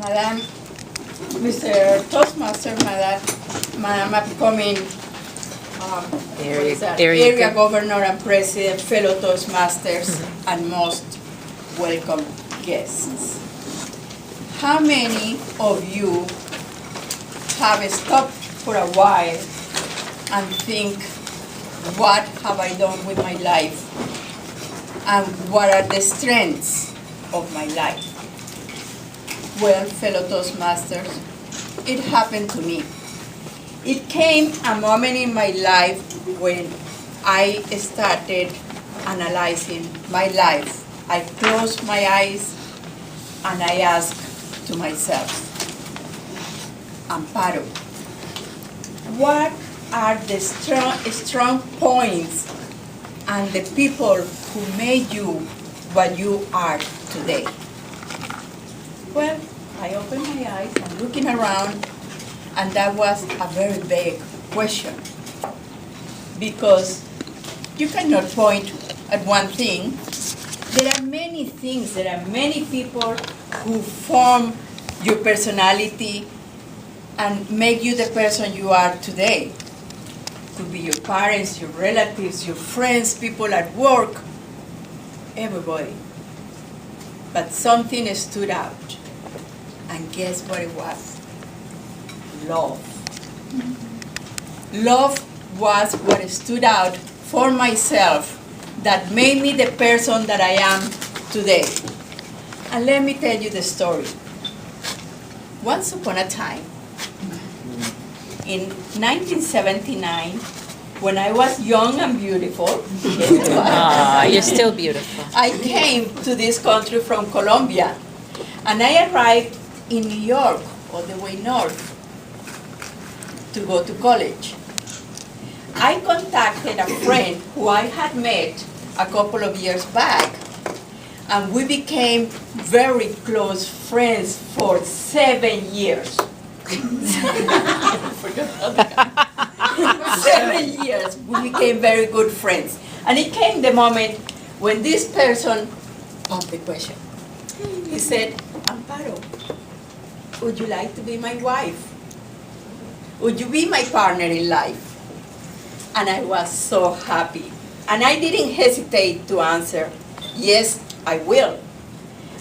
Madam, Mr. Toastmaster, Madam upcoming area governor and president, fellow Toastmasters, and most welcome guests. How many of you have stopped for a while and think, what have I done with my life? And what are the strengths of my life? Well, fellow Toastmasters, it happened to me. It came a moment in my life when I started analyzing my life. I closed my eyes and I asked to myself, Amparo, what are the strong points and the people who made you what you are today? Well, I opened my eyes, I'm looking around, and that was a very big question. Because you cannot point at one thing. There are many things, there are many people who form your personality and make you the person you are today. Could be your parents, your relatives, your friends, people at work, everybody. But something stood out. And guess what it was? Love. Love was what stood out for myself that made me the person that I am today. And let me tell you the story. Once upon a time, in 1979, when I was young and beautiful, you're still beautiful. I came to this country from Colombia, and I arrived in New York, all the way north, to go to college. I contacted a friend who I had met a couple of years back, and we became very close friends for 7 years. 7 years, we became very good friends. And it came the moment when this person asked the question. He said, Amparo, would you like to be my wife? Would you be my partner in life? And I was so happy. And I didn't hesitate to answer, yes, I will.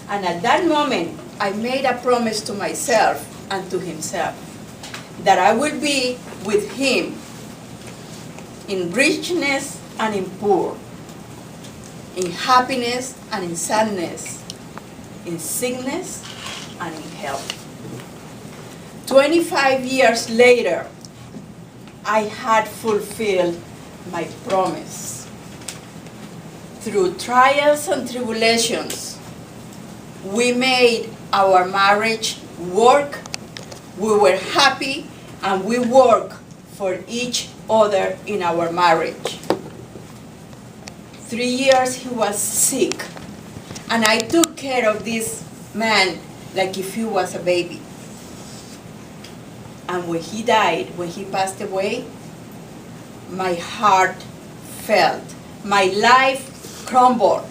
And at that moment, I made a promise to myself and to himself that I will be with him in richness and in poor, in happiness and in sadness, in sickness and in health. 25 years later, I had fulfilled my promise. Through trials and tribulations, we made our marriage work. We were happy, and we worked for each other in our marriage. 3 years he was sick, and I took care of this man like if he was a baby. And when he died, when he passed away, my heart felt, my life crumbled.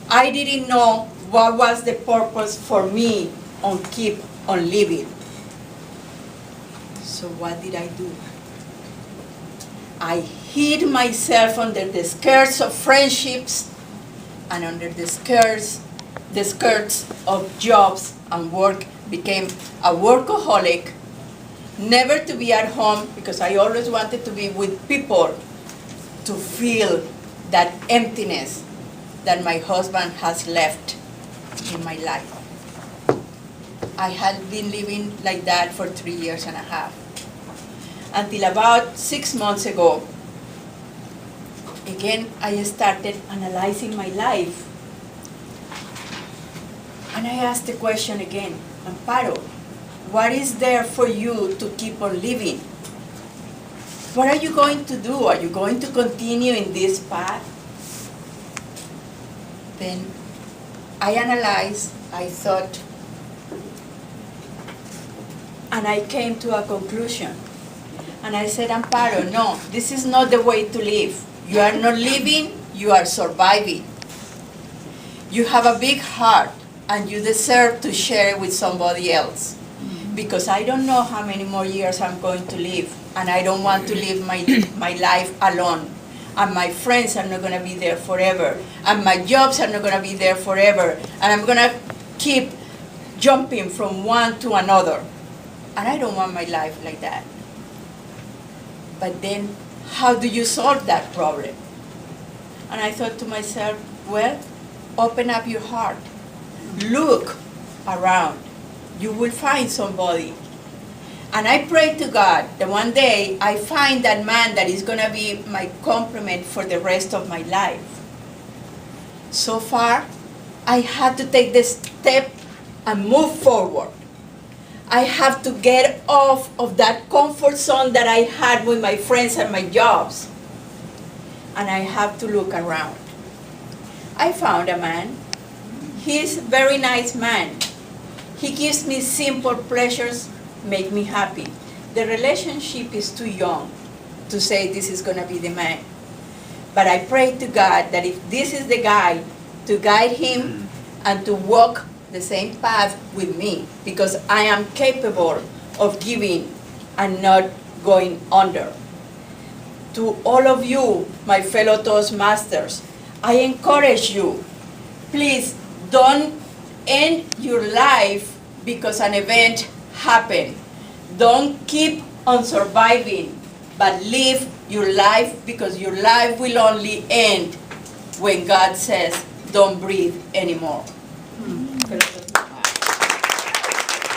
I didn't know what was the purpose for me on keep on living. So what did I do? I hid myself under the skirts of friendships and under the skirts of jobs and work, became a workaholic, never to be at home because I always wanted to be with people to feel that emptiness that my husband has left in my life. I had been living like that for 3 years and a half. Until about 6 months ago, again, I started analyzing my life. And I asked the question again, Amparo, what is there for you to keep on living? What are you going to do? Are you going to continue in this path? Then I analyzed, I thought, and I came to a conclusion. And I said, Amparo, no, this is not the way to live. You are not living, you are surviving. You have a big heart, and you deserve to share it with somebody else. Because I don't know how many more years I'm going to live, and I don't want to live my life alone. And my friends are not going to be there forever, and my jobs are not going to be there forever, and I'm going to keep jumping from one to another. And I don't want my life like that. But then, how do you solve that problem? And I thought to myself, well, open up your heart. Look around. You will find somebody. And I pray to God that one day I find that man that is going to be my complement for the rest of my life. So far, I had to take this step and move forward. I have to get off of that comfort zone that I had with my friends and my jobs. And I have to look around. I found a man. He's a very nice man. He gives me simple pleasures, make me happy. The relationship is too young to say this is going to be the man. But I pray to God that if this is the guy, to guide him and to walk the same path with me, because I am capable of giving and not going under. To all of you, my fellow Toastmasters, I encourage you, please don't end your life because an event happened. Don't keep on surviving, but live your life, because your life will only end when God says, don't breathe anymore.